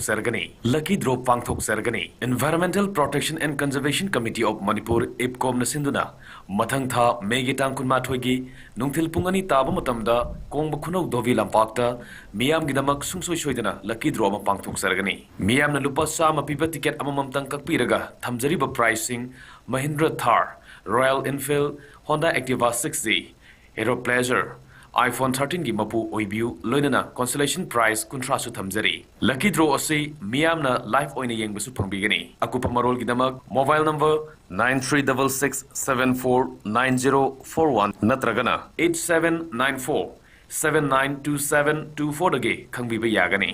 Sergani, Lucky Draw Pangthok Sergani, Environmental Protection and Conservation Committee of Manipur, IPCOM Nasinduna, Matangtha, Megitang Kunmatwegi, Nungtil Pungani Tabamatamda, Kong Bakuno Dovi Lampakta, Miam Gidamak Sumso Shoidana, Lucky Draw Pangthok Sergani, Miam Nalupa Sama Pipa Ticket Amamamtang Kakpiraga, Tamzariba Pricing, Mahindra Thar, Royal Enfield, Honda Activa 6Z, Hero Pleasure, iPhone 13 gi mapu oibiu loinana consolation prize kuntra su thamjari lucky draw ase miyamna live oina yengbasu phangbigani akupa marol gi damak mobile number 9366749041 natragana 8794792724 dage khangbiba yagani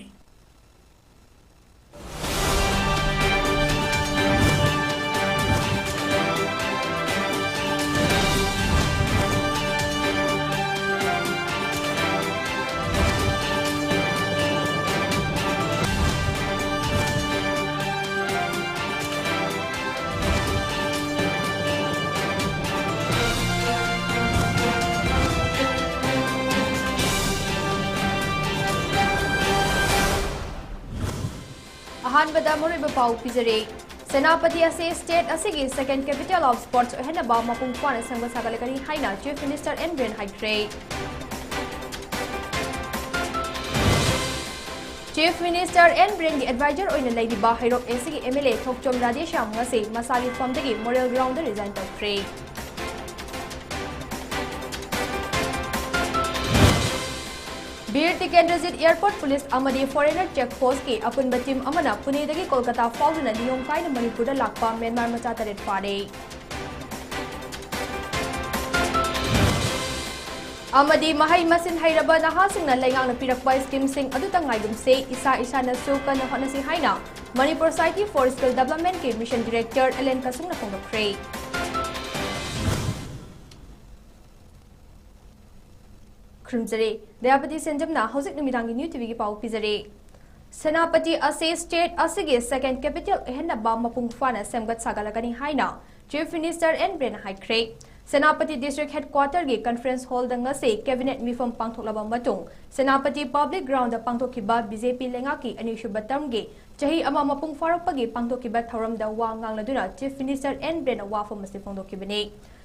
अहानबदा मुरिबा पाउ पिजरे सेनापति असे state असेगी second capital of sports हेनबा मपुंग फाना संग सागलकनी हाइना चीफ मिनिस्टर एन ब्रेन हाइक्रे चीफ मिनिस्टर एन ब्रेन की एडवाइजर ओइना लेदिबा हैरोक एसीगी MLA Thokchom Radheshyam ngase masagi famdagi moral ground resign तौख्रे बीर टिकेंद्रजीत एयरपोर्ट पुलिस अमदी फॉरेनर चेक पोस्ट की अपुन टीम अमना पुनेदगी कोलकाता फाउदुना नियम कायना मणिपुर लाक्पा म्यांमार मचा तरेट फारे अमदी महै मसिन हैरबा नहासिंगना लेंगांगना पिरकपा स्कीम सिंग अदुता ngaidumse isa isana su kana honasi haina Manipur society for skill development के मिशन डायरेक्टर एलेन कसुंगना फोंगख्रे खुमजरे दयापति सेंजमना हौजिक निमिदांगी न्यू टीवी की पाउ पिजरे सेनापति असे स्टेट असेगे सेकंड कैपिटल हेनबा मपुंग फाना सेमगत सागलकनी हाइना चीफ मिनिस्टर एन ब्रेन हाइक्रे सेनापति डिस्ट्रिक्ट हेडक्वार्टर की कॉन्फ्रेंस हॉल दंगसे कैबिनेट मिफम पांगथोकलबा मतुंग सेनापति पब्लिक ग्राउंड पांगथोकिबा बीजेपी लेंगा की अनिशुब तमगे चही अमा मपुंग फारपगी पांगथोकिबा थौरमदा वा ngangladuna chief minister N Biren वाफम मसे फोंदोकिबने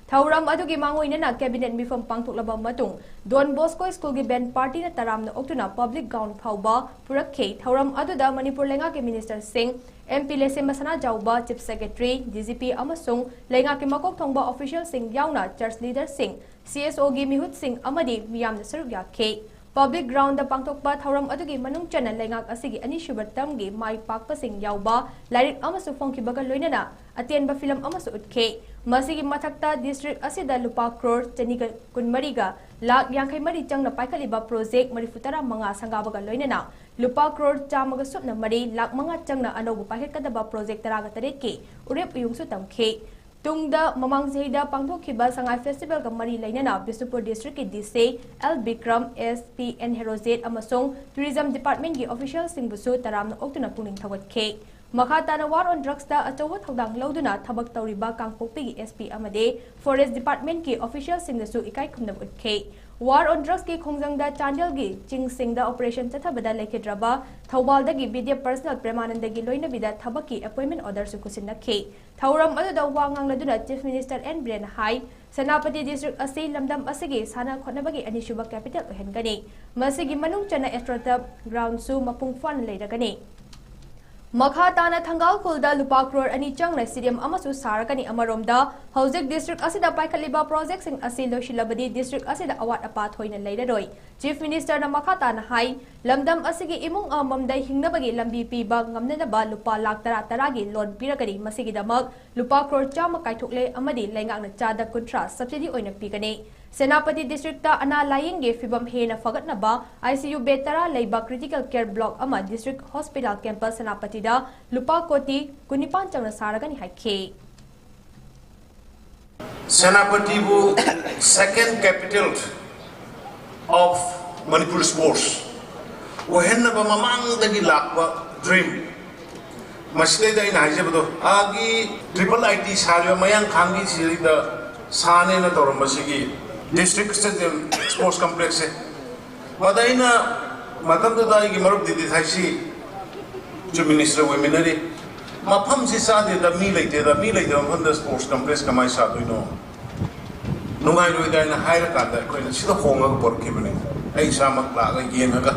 थौरम अदुगी मांगोइनना कैबिनेट मिफम पांगथोकलबा मतुंग डॉन बॉस्को स्कूल की बैंड पार्टी ने तरामना ओक्तुना पब्लिक ग्राउंड फाउबा पुरखे थौरम अदुदा मणिपुर लेंगा के मिनिस्टर सिंह एमपी लेसे मसना जाउबा चीफ सेक्रेटरी डीजीपी अमसुंग लेंगा के मकोक थोंबा ऑफिशियल सिंह याउना चर्च लीडर सिंह सीएसओ की मिहुत सिंह अमदी मियामना सरुक याखे पब्लिक ग्राउंड पांगथोकबा थौरम अदुगी मनुंग चना लेंगा असिगी अनिशुब तमगी माई पाकपा सिंह याउबा लाइरिक अमसु फोंखिबगा लोइनना अतेनबा फिल्म अमसु उतखे मसिगी मथक्ता डिस्ट्रिक्ट असिदा लुपा क्रोर चनिगा कुनमरीगा लाख यांखै मरी चंगना पाइखलिबा प्रोजेक्ट मरिफुतरा मंगा संगाबगा लोइनना लुपा क्रोर चामगा सुपना मरी लाख मंगा चंगना अनौबु पाइखकदबा प्रोजेक्ट तरागा तरेट के उरेप उयुंगसु तमखे तुंगदा ममांग जहिदा पांगथोखिबा संगाई फेस्टिवल का मरी लेनना बिष्णुपुर डिस्ट्रिक्ट की DC L Bikram SP N Herojit अमसोंग टूरिज्म डिपार्टमेंट की ऑफिशियल सिंगबुसु तरामना ओक्तुना पुनिंग थवतखे मखाताना वार ऑन ड्रग्स दा अचौबा थौदांग लौदुना थबक तौरिबा कांगपोक्पी की एसपी अमदे फॉरेस्ट डिपार्टमेंट की ऑफिशियल सिंगदसु इकाई खुमदब उतखे वार ऑन ड्रग्स की खोंगजंगदा चांडल की चिंग सिंगदा ऑपरेशन चथबदा लेखिद्रबा थौबालदगी बीडीए पर्सनल प्रेमानंदगी लोइनबिदा थबक की अपॉइंटमेंट ऑर्डर सु कुसिनखे थौरम अदुदा वांगांगलदुना चीफ मिनिस्टर एन ब्रेन हाई सेनापति डिस्ट्रिक्ट असी लमदम असिगे साना खोनबगी अनिशुबा कैपिटल ओहेनगनी मसिगी मनुंग चना एस्ट्रोटब ग्राउंड सु मपुंग फान लेरगनी मखाताना थंगाल खुलदा लुपा क्रोर अनि चंगना स्टेडियम अमसु सारकनी अमरोमदा हौजिक डिस्ट्रिक्ट असिदा पाइखलिबा प्रोजेक्ट सिंग असि लोशिलबदी डिस्ट्रिक्ट असिदा अवाट अपा थोइना लेररोय चीफ मिनिस्टर ना मखाताना हाई लमदम असिगी इमुंग अममदै हिंगनबगी लंबी पीबा ngamnaba lupa lakh tara taragi loan piragani masigidamak lupa crore chama kaithokle amadi lengakna chada kuntra subsidy oina pigani सेनापति डिस्ट्रिक्ट अना लाइंगे फिबम हेना फगटनबा आईसीयू बेड तरा लेबा क्रिटिकल केयर ब्लॉक अमा डिस्ट्रिक्ट हॉस्पिटल कैंपस सेनापति दा लुपा कोटी कुनिपान चंगना सारगनी हाइखे सेनापति वो second capital of Manipur sports वो हेनबा ममांग दगी लाकबा ड्रीम मसले दा इन हाइजेबदो आगी ट्रिपल आईटी सारियो मयांग खांगी सिरिदा साने न तोरमबसिगी डिस्ट्रिक्ट स्टेडियम स्पोर्ट्स कॉम्प्लेक्स है मदाइना मतम तो दाई की मरुप दीदी थाइसी जो मिनिस्टर वोमिनरी मफम से सादे द मी लेते मफम द स्पोर्ट्स कॉम्प्लेक्स कमाई सादोइनो नुंगाई रोइदाइना हायर कांदा कोइन सिदा होंगा पोरखिबने ऐ सामक लागा येनगा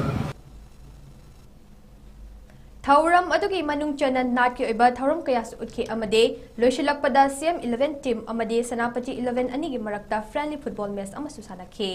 थौरम अदुगी मनुंग चनन नाट के ओइबा थौरम कयास उठखे अमदे लोइशिलकपदा सीएम 11 टीम अमदे सनापति 11 अनि गी मरक्ता फ्रेंडली फुटबॉल मैच अमसु सानखे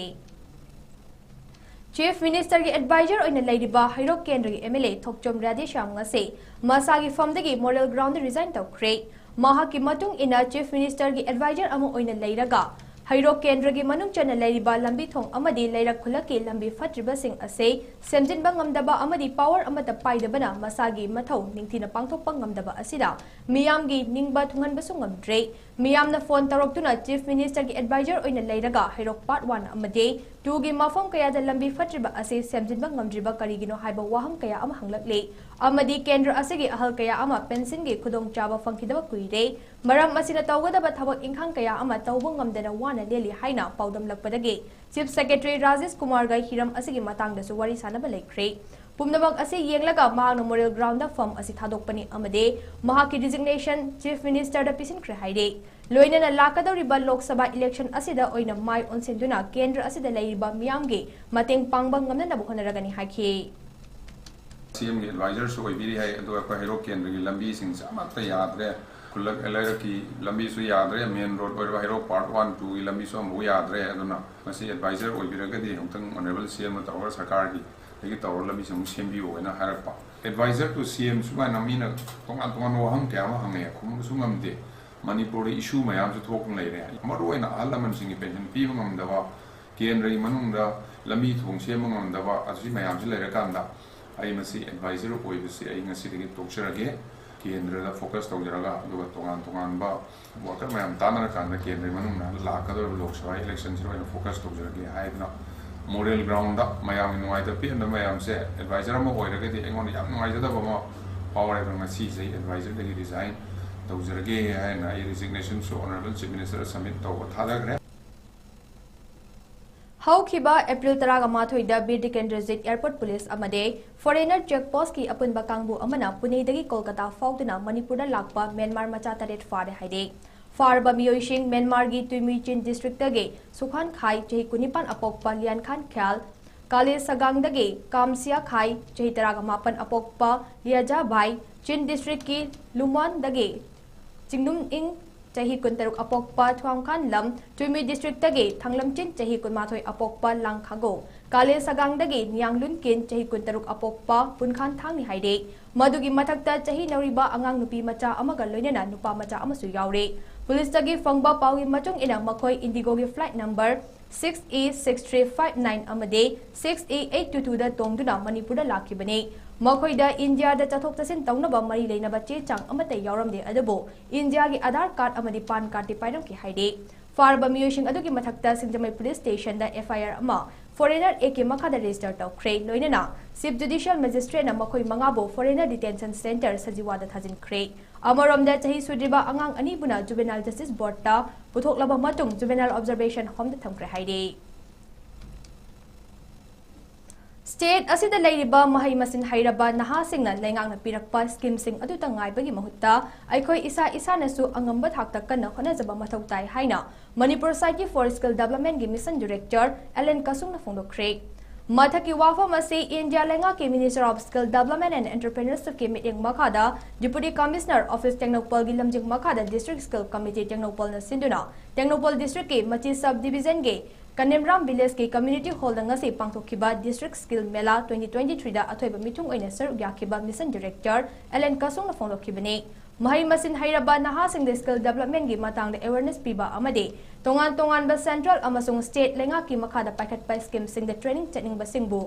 चीफ मिनिस्टर की एडवाइजर ओइना लेरिबा हैरोक केंद्र की एमएलए थोकचोम राधेश्याम ngase मसागी फमदगी मोरल ग्राउंड रिजाइन तौख्रे महाकी मतुंग इना चीफ मिनिस्टर की एडवाइजर अमु ओइना लेरगा हैरोक केंद्र की मनुंग चना लेरिबा लंबी थोंग अमदी लेरक खुलक की लंबी फट्रिबसिंग असे सेमजिनबा ngamdaba अमदी पावर अमता पाइदबना मसागी मथौ निंगथिना पांगथोकपा ngamdaba asida मियामगी निंगबा थुंगनबसु ngamdre मियामना फोन तौरक्तुना चीफ मिनिस्टर की एडवाइजर ओइना लेरगा हैरोक पार्ट 1 अमदे 2 की मफम कयादा लंबी फट्रिबा असे सेमजिनबा ngamdriba करिगिनो हाइबा वाहम कया अमा हंगलकले अमदी केंद्र असेगी अहल कया अमा पेंशन की खुदोंग चाबा फंखिदबा कुइरे मरम असिना तौगदबा थबक इंखांग कया अमा तौबो ngamdana वाना लेली हाइना पाउदम लकपदगे चीफ सेक्रेटरी राजेश कुमार गा हिरम असिगी मातांगदसु वारी सानबा लेख्रे पुमनबक असे येंगलगा मांगनो मोरल ग्राउंड फॉर्म असी थादोकपनी अमदे महाकी डिजिग्नेशन चीफ मिनिस्टर दा पिसिनख्रे हाइरे लोइनना लाकदौरिबा लोकसभा इलेक्शन असिदा ओइना माइ ओनसेंदुना केंद्र असिदा लेरिबा मियामगे मतेंग पांगबा ngamnana होनरगनी हाखि सीएम के एडवाइजर सो ओइबिरी है अदो अको हेरो केंद्र की लंबी सिंग समत यादरे खुलक एलर की लंबी सु यादरे मेन रोड ओइबा हेरो पार्ट 1 2 की लंबी सो मु यादरे अदुना मसी एडवाइजर ओइबिरगदी हमतंग ऑनरेबल सीएम तौर सरकार की लेकिन तौर लंबी सम सेमबियो होना हारपा एडवाइजर टू सीएम सुमा नमीना तोंगा तोंगा वहम क्या हंगे खुम सुंगमदे मणिपुर इशू मयाम से थोक लेरे मरोइना अहलमन सिंग पेंशन पीब ngamdaba केंद्र मनुंगदा लंबी थोंग सेम ngamdaba असि मयाम से लेरे कांदा आई मसी एडवाइजर ओइबसे आई ngasi तोक्चरगे केंद्र फोकस तौजरगा दुगा तोंगान तोंगान बा वर्कर मयाम तानर कांदा केंद्र मनुंगना लाकदर लोकसभा इलेक्शन से फोकस तौजरगे हाइदना मोरल ग्राउंड मयाम नुआइदा पेन मयाम से एडवाइजर अमा ओइरगदि एंगोन याम नुआइजदबा मा पावर ngasi से एडवाइजर दगी रिजाइन तौजरगे हाइना I resignation so honourable chief minister submit तौ थादगरे हौखिबा April 13 Bir Tikendrajit airport police अमदे फॉरेनर चेक पोस्ट की अपुनबा कांगबु अमना पुनेदगी कोलकाता फाउदुना मणिपुर लाक्पा म्यांमार मचा तरेट फारे हाइदे फारबा मियोइशिंग म्यांमार की तुइमुइचिन डिस्ट्रिक्ट दगे सुखान खाई चही कुनिपान अपोकपा लियान खान ख्याल काले सगांग दगे कामसिया खाई चही 13 अपोकपा लियाजा भाई चिन डिस्ट्रिक्ट की लुमान दगे चिंगनुम इंग चही 16 अपोकपा थुआंखान लम तुइमुइ डिस्ट्रिक्ट दगे थांगलमचिन चही 19 अपोकपा लांखागो काले सगांग दगे नियांगलुन किन चही 16 अपोकपा पुनखान थांगनि हाइदे मधुगी मथक्ता चही नौरिबा अंगांग नुपी मचा अमगा लोइनना नुपा मचा अमसु यावरे पुलिस तगी फंगबा पाउगी मचुंग इना मखोय इंडिगो की फ्लाइट नंबर 6E6359 अमदे 6E822 दा तोंगदुना मणिपुर लाखिबने मखोयदा इंडिया दा चथोक चसिन तौनबा मरी लेनबा चे चांग अमते यावरमदे अदबो इंडिया की आधार कार्ड अमदि पान कार्ड पाइरम की हाइदे फारबा मियोइशिंग अदुगी मथक्ता सिंजमई पुलिस स्टेशन दा एफआईआर अमा फॉरेनर एके मखादा रजिस्टर तौख्रे लोइनना चीफ जुडिशियल मजिस्ट्रेट ना मखोय मंगाबो फॉरेनर डिटेंशन सेंटर सजिवादा थाजिनख्रे अमरोमदा चही सुद्रिबा अंगांग अनिबुना जुवेनाइल जस्टिस बोर्ड ता पुथोकलबा मतुंग जुवेनाइल ऑब्जर्वेशन होम दा थमख्रे हाइदे स्टेट असिदा लेरिबा महै मसिन हैरबा नहासिंगना लेंगांगना पिरकपा स्कीमसिंग अदुता ngaibagi mahutta aikoi isa isanasu angamba thakta kanna khonajaba mathau tai haina Manipur Society for Skill Development gi mission director Ellen Kasungna phongdokre mathaki wafam ase India lenga ke Minister of Skill Development and Entrepreneurship ke meeting makhada Deputy Commissioner Office Technopol gi lamjing makhada District Skill Committee Technopol na sinduna Technopol District ke Machi Sub Division ge Kanemram Village के community hall ngasi पांगथोखिबा district skill mela 2023 दा अथोइबा मिथुंग ओइना सर याखिबा mission director Allen कसुंग फोंदोखिबने महै मसिन हैरबा नहासिंग द स्किल डेवलपमेंट की मातांग अवेयरनेस पीबा अमदे तोंगान तोंगान बा सेंट्रल अमसुंग स्टेट लेंगा की मखादा पाइखटपा स्कीम सिंग द ट्रेनिंग चनिंग बसिंगबु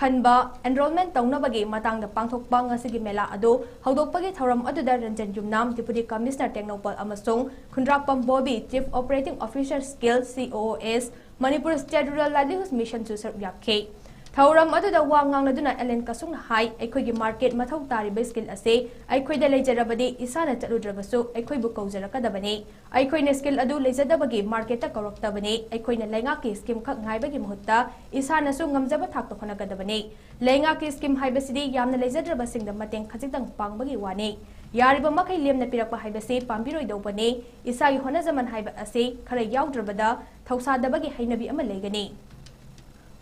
खनबा एनरोलमेंट तौनबगी मातांग पांगथोकपा ngasi मेला अदो हौदोकपगी थौरम अदुदा रंजन जुमनाम डिप्यूटी कमिश्नर टेक्नोपल अमसुंग Khunrakpam Bobby chief operating officer skill COOS Manipur State Rural Livelihood Mission to serve yakhe Thauram aduda wa ngangladuna Ellen Kasung hai aikhoigi market mathau tariba skill ase aikhoida leijarabadi isana chaludrabasu aikhoibu kaujarakadabani aikhoina skill adu leijadabagi market ta koroktabani aikhoina lenga ki scheme khak ngaibagi mahutta isana su ngamjaba thakto khonagadabani lenga ki scheme haibasidi yamna leijadrabasingda mateng khajitang pangbagi wani yariba makai lemna pirakpa haibase pambiroi dobani isagi honajaman haiba ase khara yaudrabada thausadabagi hainabi ama leigani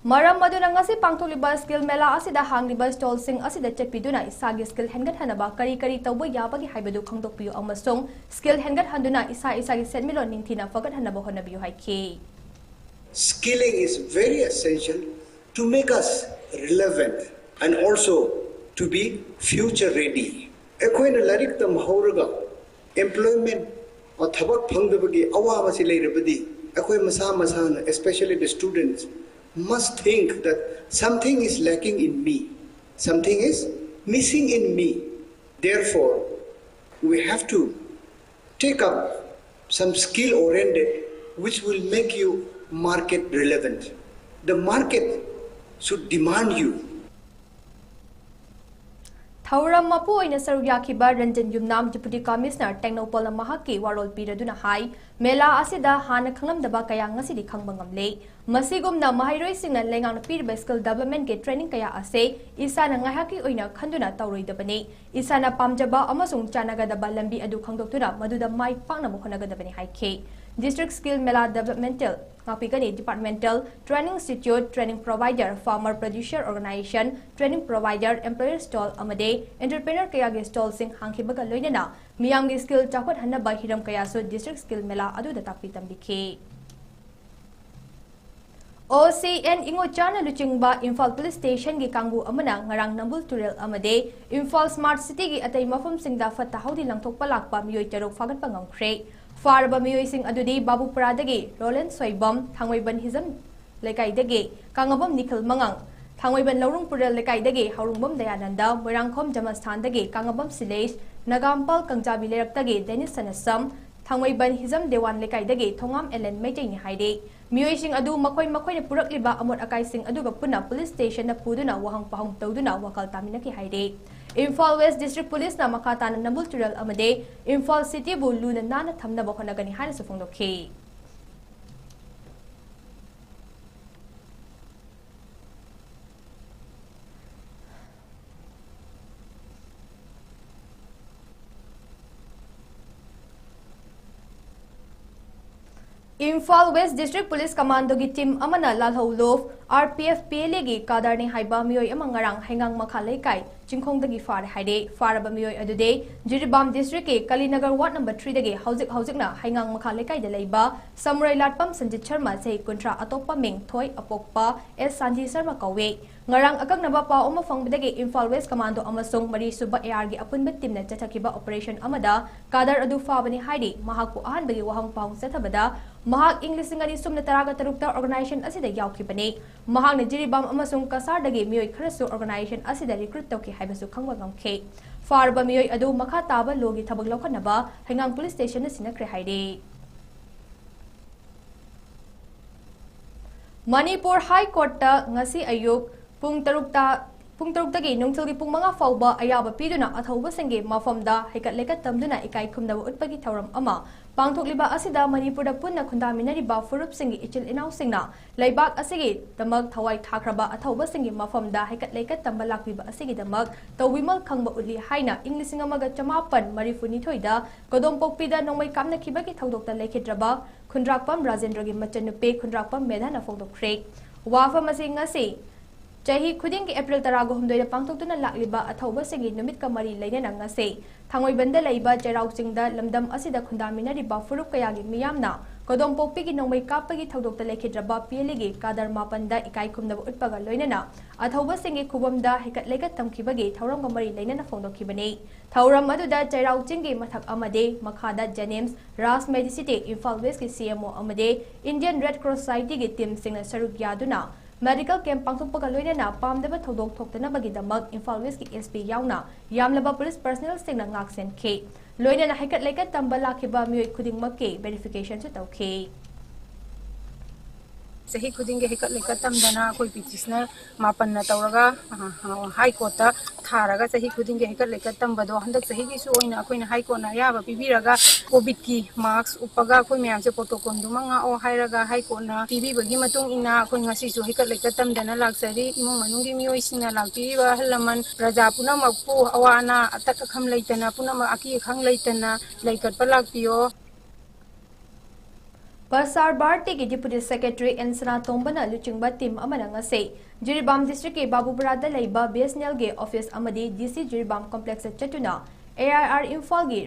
Maram maduna ngasi pangtoliba skill mela asida hangliba stall sing asida chepiduna isagi skill hengat hanaba kari kari tawba yabagi haibadu khangdokpiyu amasung skill hengat handuna isagi setmilo ningthina fagat hanaba honabiyu haiki Skilling is very essential to make us relevant and also to be future ready. Ekoina larik tam hauraga employment or thabak phangdabagi awaba si leirabadi ekoi masa especially the students must think that something is lacking in me, something is missing in me. Therefore, we have to take up some skill oriented which will make you market relevant. The market should demand you. Thauram mapu oina saruyakhiba Ranjan Yumnam Deputy Commissioner Technopol Mahaki Warol Piraduna Hai Mela asida hana khangamdaba kaya ngasidi khangba ngamle masigumna mahairoi singna lengang piriba skill development ke training kaya ase isana ngahaki oina khanduna tawroidabani isana pamjaba amasung chanagadaba lambi adu khangdoktuna maduda mai pakna mukhonagadabani haike District Skill Mela Developmental Ngapigani Departmental Training Institute Training Provider Farmer Producer Organization Training Provider Employer Stall Amade Entrepreneur kaya ge stall sing hangkhibaga loinana miyamgi skill chakot hanaba hiram kaya so District Skill Mela adu da takpi tambikhe OCN Ingo Chana Luchingba Imphal Police Station gi kangbu amana ngarang Nambul Turel amade Imphal Smart City gi atai mafam singda fatta haudi langthokpa lakpa miyoi tarok fagat pangamkhre Farba miyoi sing adudi Babu Paradagi Roland Soibam Thangwaiban Hizam Lekaidagi Kangabam Nikhil Mangang Thangwaiban Laurung Purel Lekaidagi Haurungbam Dayananda Moirangkhom Jamasthangdagi Kangabam Silesh Nagampal Kangjabi Leraktagi Dennis Sanasam Thangwaiban Hizam Dewan Lekaidagi Thongam Ellen Maitai ni haide miyoi sing adu makoi na purakliba amot akai sing aduga puna police station na puduna wahang pahong tawduna wakal taminaki haide Imphal West District Police na makata na Nambul Turel amade Imphal City bu luna nana thamna bokhonagani hana sa phongdokhe Imphal West District Police Commando gi team amana lalhau lof RPF PLA gi kadarni haiba miyoi amangarang hengang makha leikai chingkhongdagi far haide faraba miyoi adude Jiribam District ke Kalinagar Ward number 3 dagi haujik na hengang makha leikai da leiba Samurai Latpam Sanjit Sharma sei kontra atokpa ming thoi apokpa S Sanji Sharma kawe ngarang akaknaba pa oma fangbidagi Imphal West Commando amasung mari suba AR gi apunba team na chathakiba operation amada kadar adu fabani haide mahakku ahanbagi wahang paung sathabada mahak English ngani sumna taraga tarukta organization asida yaukibani mahak na Jiribam amasung kasar dagi miyoi kharasu organization asida recruit tawki haibasu khangwa ngamkhe farba miyoi adu makha taba logi thabak lokhanaba hengang police station na sinakre haide Manipur High Court ta ngasi ayuk pung tarukta gi nungthilgi pung manga fauba ayaba piduna athauba singge mafamda hekat lekat tamduna ikai khumdaba utpagi thauram ama pangthokliba asida Manipur da punna khundaminariba furup singgi ichil inau singna leibak asigi damak thawai thakraba athauba singgi mafamda hekat lekat tamba lakbiba asigi damak tawimal khangba utli haina inglising amaga chamapan marifuni thoida kodom pokpida nongmai kamna khibagi thaudokta lekhidraba khundrakpam Rajendragi machanupe khundrakpam medhana fogdokre wafa masing ngasi Jahi khuding ki April tarago humdoi pangtoktuna lakliba athauba singi numit kamari leina ngase thangoi banda laiba cherau singda lamdam asida khundamina riba furup kayagi miyamna kodom pokpi gi nongmai kapagi thaudokta lekhidraba PLG kadar mapanda ikai khumna utpaga loinana athauba singi khubamda hekat lekat tamkhibagi thauram kamari leina phongdokhibani thauram aduda cherau chingi mathak amade makhada Janems Ras Medicity Imphal West ki CMO amade Indian Red Cross Society gi team singna saruk yaduna Medical camp pangthokpaga loinana pamdaba thodok thoktana bagidamak Imphal West ki SP yauna yamlaba police personnel singna ngaksen khe loinana hekat lekat tamba lakhiba miyoi khudingmak ke verification su tawkhe सही खुदिंग हेकट लेकट तमदना कोई petitioner मापन तौरगा high court थारगा सही खुदिंग हेकट लेकट तमबदो हंदक सही की सोइना अखोइना high court ना याबा पिबिरगा Covid की marks उपगा अखोइ मयाम से protocol दुमंगा ओ हाइरगा high court ना पिबिबगी मतुंग इना अखोइ ngasi su हेकट लेकट तमदना लाक्सरी इमुंग मनुंगी मियोइ सिंगना लाक्तिबा हलमन प्रजा पुनमकपु अवाना अतक खम लेतना पुनम अकी खंग लेतना लेकट पलाक्पियो Pasar Bharti की डिप्टी सेक्रेटरी एन सनातोंबना लुचिंगबा टीम अमना से जिरीबाम डिस्ट्रिक्ट के बाबूबरादा लेबा बीएसएनएल के ऑफिस अमदी डीसी जिरीबाम कॉम्प्लेक्स चतुना एआईआर इम्फाल की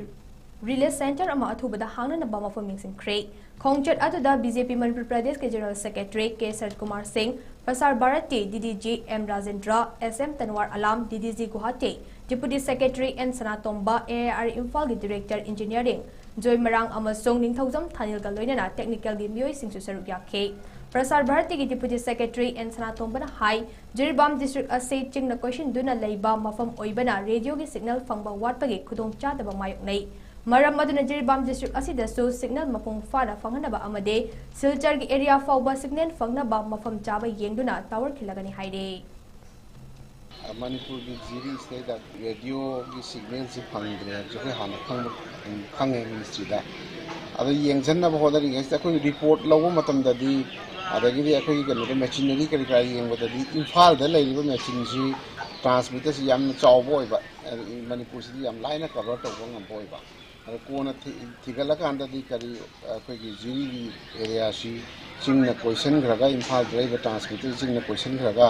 रिलीज सेंटर अमा अथुबदा हांगनबा मफम मिंगसिंख्रे खोंगचट अदुदा बीजेपी मणिपुर प्रदेश के जनरल सेक्रेटरी के शरद Kumar Singh Prasar Bharati DDG M Rajendra SM Tanwar Alam DDG Guwahati deputy secretary N Sanatomba AIR Imphal की डायरेक्टर इंजीनियरिंग जोय मरांग अमसोंग निंगथौजम थानिलगा लोइनना टेक्निकल गी मियोइ सिंगसु सरुक याखे प्रसार भारती की डिप्टी सेक्रेटरी एन सनातोंबना हाई जिरीबाम डिस्ट्रिक्ट असे चिंगना क्वेश्चन दुना लेबा मफम ओइबना रेडियो की सिग्नल फंगबा वाटपगी खुदोंग चादबा मायोकनै मरम अदुना जिरीबाम डिस्ट्रिक्ट असिदसु सिग्नल मपुंग फाना फंगनबा अमदे सिलचर की एरिया फाउबा सिग्नल फंगनबा मफम चाबा येंगदुना टावर खिलगनी हाइरे मणिपुर की जीरी स्टेट रेडियो की सिग्नल से फंगद्रे जो है हाना खंगे मिनिस्ट्री दा अदो येंगजनब होदरिंगस अखोई रिपोर्ट लवो मतमददी अदगिदि अखोई कनो मशीनरी करी करी येंगबददी इम्फाल दा लेरिबो मशीन जी ट्रांसमीटर से याम चावबो ओइबा मणिपुर से याम लाइना कवर तौबो ngam ओइबा अदो कोना थिगला कांददी करी अखोई की जीरी एरिया सी चिंगना क्वेश्चन घरगा इम्फाल ड्राइव ट्रांसमीटर चिंगना क्वेश्चन घरगा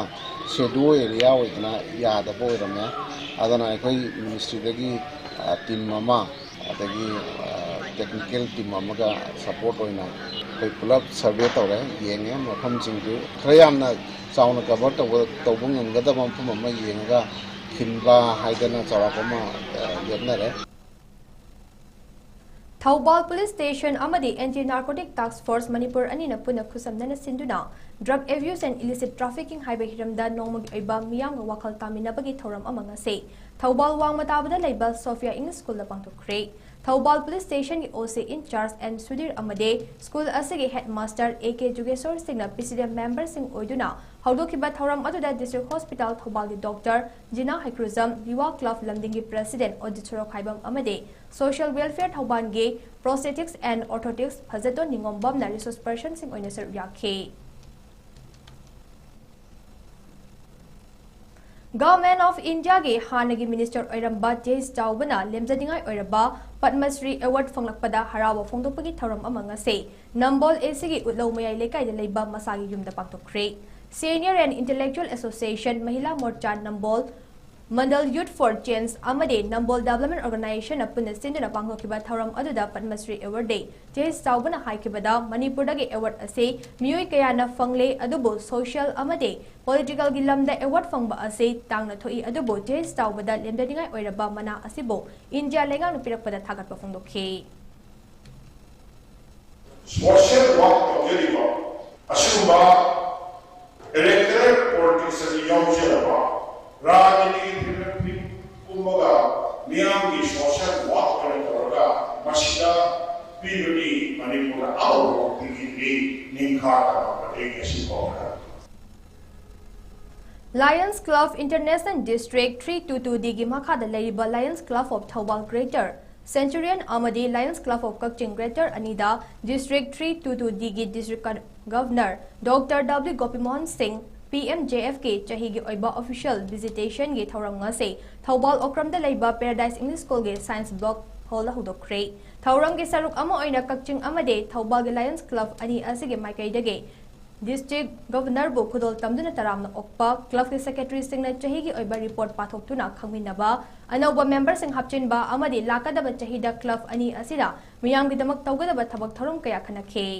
शेडो एरिया ओइदना यादबो ओइरमे अदना अखोई मिनिस्ट्री दगी टीम मामा अदगी टेक्निकल टीम अमगा सपोर्ट ओइना कोई पुलप सर्वे तौरे येंगे मफम चिंगदु खरा यामना चावना कवर तौबो ngamgadaba मफम अमा येंगा खिनबा हाइदना चारापमा लेबनरे थौबाल पुलिस स्टेशन अमदी anti narcotic task force Manipur अनिना पुना खुसमनना सिंदुना drug abuse and illicit trafficking हाइबे हिरमदा नोंमगी ओइबा मियांग वखल तामिनबगी थौरम अमंगा से थौबाल वांगमताबदा लेबा सोफिया इंग्लिश स्कूल पांथोखरे थौबाल पुलिस स्टेशन की ओसी इंचार्ज एन सुधीर अमदे स्कूल असिगे headmaster AK Jugeshwar Singh president member Singh ओइदुना हौदोखिबा थौरम अदुदा डिस्ट्रिक्ट हॉस्पिटल थौबाल की डॉक्टर जिना हाइक्रुजम लिवा क्लब लमदिंग की प्रेसिडेंट ओदिचरो खाइबम अमदे सोशल वेलफेयर थौबाल के प्रोस्थेटिक्स एंड ऑर्थोटिक्स फजतो निंगोमबम रिसोर्स पर्सन सिंह ओइना सर याखे गवर्नमेंट ऑफ इंडिया के हानगी मिनिस्टर ओइरंबा जेस चाउबना लेमजदिंगाई ओइरबा पद्मश्री अवार्ड फंगलकपदा हराव फोंदोपगी थौरम अमंग से नंबोल एसीगी उतलौ मयाई लेकाइदा लेबा मसागी युमदा पांथोखरे senior and intellectual association Mahila Morcha Nambol Mandal youth for change अमदे नंबोल डेवलपमेंट ऑर्गेनाइजेशन अपने सिंदना पांगोखिबा थौरम अदुदा पद्मश्री अवार्ड दे जेस चाउबना हाइखिबदा मणिपुरदगी अवार्ड असे मियोय कयाना फंगले अदुबो सोशल अमदे पॉलिटिकल की लमदा अवार्ड फंगबा असे तांगना थोई अदुबो जेस चाउबदा लेमदनिंगाई ओइरबा मना असिबो इंडिया लेंगांग पिरकपदा थागतपा फोंदोखे सोशल वर्क तौजरिबा असिबा इलेक्टोरल पॉलिटिक्स की योजना राजनीति कुंभगा मियाम की सोशल वर्क करने मशीदा पीढ़ी मणिपुर आओ पीढ़ी निंखा एक ऐसी कौन लायंस क्लब इंटरनेशनल डिस्ट्रिक्ट 322 दिगी मखादा लेरिबा Lions club of Thoubal greater centurion अमदी Lions club of Kakching greater अनिदा डिस्ट्रिक्ट 322 दिगी district governor doctor W Gopimohan Singh PMJF के चाही की ओइबा ऑफिशियल विजिटेशन के थौरंग से थौबाल ओक्रमदा लेबा पैराडाइज इंग्लिश स्कूल के साइंस ब्लॉक हॉल हुदोखरे थौरंग के सरुक अमा ओइना कक्चिंग अमदे थौबाल के लायंस क्लब अनि असिगे माइकैदगे डिस्ट्रिक्ट गवर्नर बु खुदोल तमदुना तरामना ओक्पा क्लब के सेक्रेटरी सिंगना चाही की ओइबा रिपोर्ट पाथोक्तुना खंगमिनबा अनौबा मेंबर सिंग हापचिनबा अमदे लाकदबा चाहीदा क्लब अनि असिरा मियांगीदमक तौगदबा थबक थौरम कया खनखे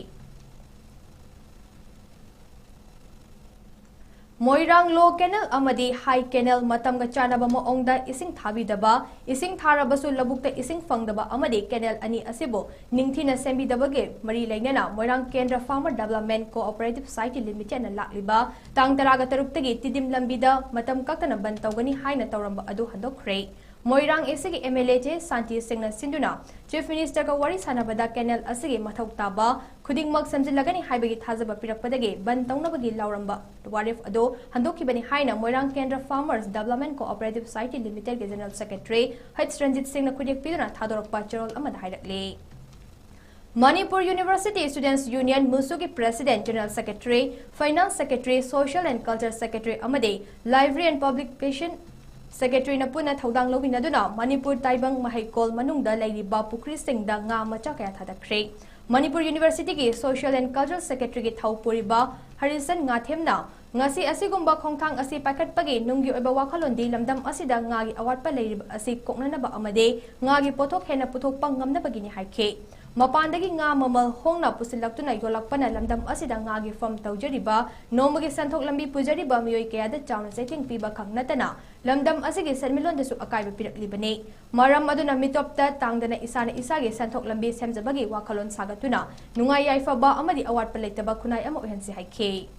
मोइरांग लो कैनल अमदी हाई कैनल मतमगा चानबा मओंगदा इसिंग थाबिदबा इसिंग थारबसु लबुक्ता इसिंग फंगदबा अमदी कैनल अनि असिबो निंगथिना सेंबिदबगे मरी लेंगना मोइरांग केंद्र farmer development cooperative society limited न लाक्लिबा तांग तरागा तरुक्तगी तिदिम लंबिदा मतम कक्तना बन तौगनी हाइना तौरंबा अदु हंदोखरे Moirang Esigi MLA Santi Singna Sinduna, Chief Minister ka wari sanabada Kenel Asigi Mathau Taba, Kudingmak Samjilagani Haibagi Tazaba Pirakpadagi, Bantaunabagi Lauramba, Warif Ado, Handoki Bani Haina, Moirang Kendra Farmers Development Cooperative Society Limited General Secretary, Haids Ranjit Singna Kudik Piduna, Tadorok Pacharol Amad Haidakli. Manipur University Students Union Musugi President, General Secretary, Finance Secretary, Social and Culture Secretary Amade, Library and Publication Secretary na puna thaudang lawin aduna Manipur Taibang Mahaykol manungda layriba pukri singda nga macha kaya thadakre. Manipur University ki Social and Cultural Secretary ki thaupuriba Harrison Ngathemna ngasi asigumba khongthang asi pakatpagi nunggi oiba wakhalon di lamdam asida ngagi awatpa layriba asi koknanaba amade ngagi pothok hena puthok pang ngamnabagi ni haike. Mapandagi nga mamal hongna pusilaktuna yolakpana lamdam asida ngagi from taujariba nomagi santhok lambi pujariba miyoi kayada chawna setting piba khangnatana lamdam asigi sermilon desu akaiba piraklibane maram aduna mitopta tangdana isana isagi santhok lambi semjabagi wakhalon sagatuna nungai yaifaba amadi awat palaitaba kunai ama ohensi haike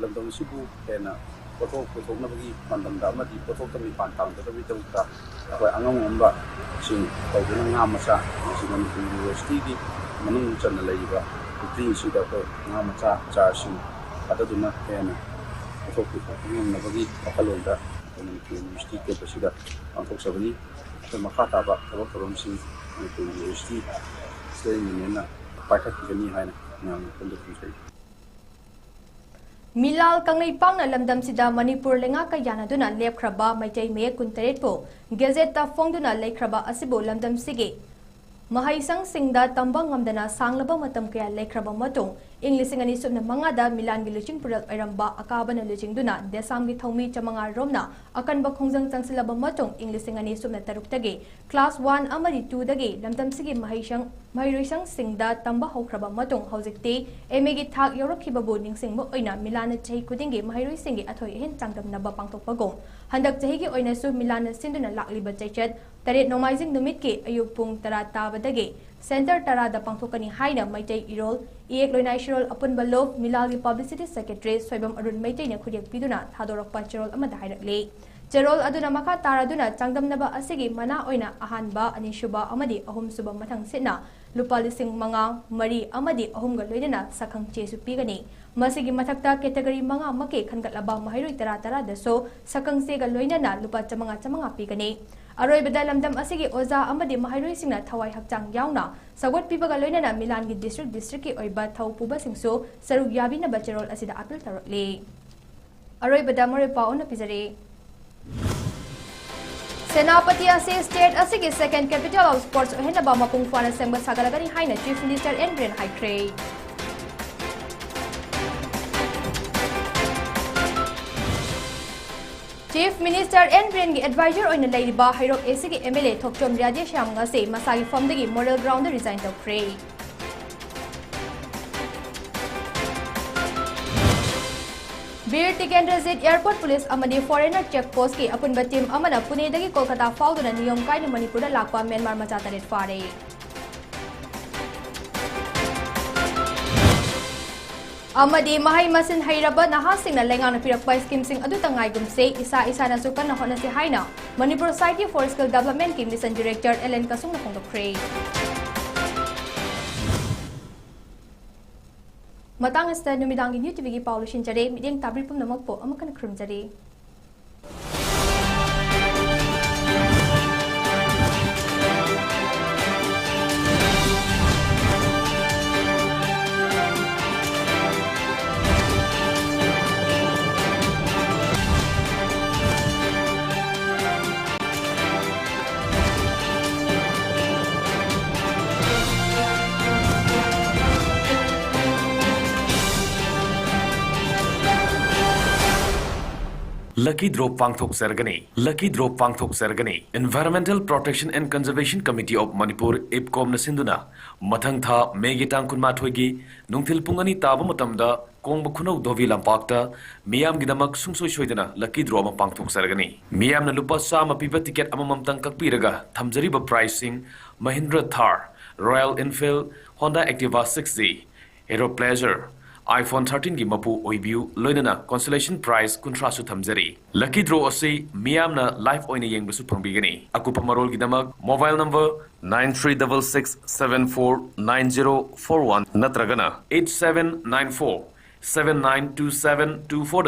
lamdam sibu hena pothok na bagi pandamda amadi pothok tami pantang tami tawta akoi angam amba sing tawduna nga macha sing university di manung channa leiba putri sida ko nga macha cha sing adaduna hena pothok na bagi akalonda university ke pasida antok sabani makata ba tawam sing university stay nena pakat kini haina ngam konduksi Milal kangai pang na lamdam sida Manipur lenga kayana duna lepkraba maitai me kuntaret po gazeta fongduna lekraba asibo lamdam sige mahaisang singda tambang ngamdana sanglaba matam kaya lekraba matong English ngani subna mangada Milan gi luching pural airamba akaba na luching duna desam gi thomi chamanga romna akan ba khongjang changsilaba matong English ngani subna taruk tage class 1 amadi 2 dage lamdam sige mahiroisang singda tamba hokraba matong hojikte MA gi thak yorokhiba bo ningsing mo oina Milan chahi kudingi mahiroi singi athoi hen changdam naba pangtok pagong handak chahi gi oina su Milan sinduna lakliba chaichat taret nomaizing numit ke ayuk pung tara tabadage Center Tarada Pangthokani Haina Maitai Irol, Iek Loinai Shirol Apun Balov, Milagi Publicity Secretary, Soibam Arun Maitai Nakudiak Piduna, Tadorok Pachirol Amada Hairakle. Jerol Aduna Maka Taraduna, Changdam Naba Asigi, Mana Oina, Ahanba, Anishuba Amadi, Ahum Suba Matang Sitna, Lupalising Manga, Mari Amadi, Ahum Galoidana, Sakang Chesu Pigani. Masigi matakta category mga make kangatlaba mahiroi tara daso sakang sega loinana lupa chamanga pigani. Aroy badalamdam asigi oza amadi mahiroi singna thawai hakchang yauna sagot pibaga loinana Milan gi district ki oiba thau puba singso sarug yabi na bacharol asida apil tarole. Aroy badamore paona pizare. Senapati Ase State asigi second capital of sports henaba mapung fana semba sagalagani haina Chief Minister N. Haikre. Chief Minister N. Advisor oina leiriba Hairok Esigi MLA Thokchom Rajesh Yam ngase masagi famdagi moral ground resign tokre. Bir Tikendrazit Airport Police amadi foreigner check post ki apunba team amana Pune dagi Kolkata fauduna niyom kaina Manipur lakpa Myanmar macha taret fare. Amadi mahay masin hairaba nahasing na lengang napirakpa scheme sing adu tangay gumse isa na sukan na hona si Haina Manipur Society for Skill Development Kim Mission Director Ellen Kasung na kongdokre. Matang esta numidang newtv gi Paulo Shinjare mideng tabripum namak po amakan krumjare. Lucky Draw Pangthok Sergani Environmental Protection and Conservation Committee of Manipur IPCOM na sinduna mathang tha megi tangkun mathoigi nungthil pungani taba matamda kongba khunau dovi lampakta miyam gidamak sungsoi soidana Lucky Draw ma Pangthok Sergani miyam na lupa sama piba ticket amamam tang kakpiraga thamjariba pricing Mahindra Thar Royal Enfield Honda Activa 6Z Hero Pleasure iPhone 13 gi mapu oibiu loinana consolation prize kuntra su thamjari. Lucky draw asi miyamna live oina yengbasu phangbigani. Akupa marol gi damak mobile number 9366749041 natragana 8794 792724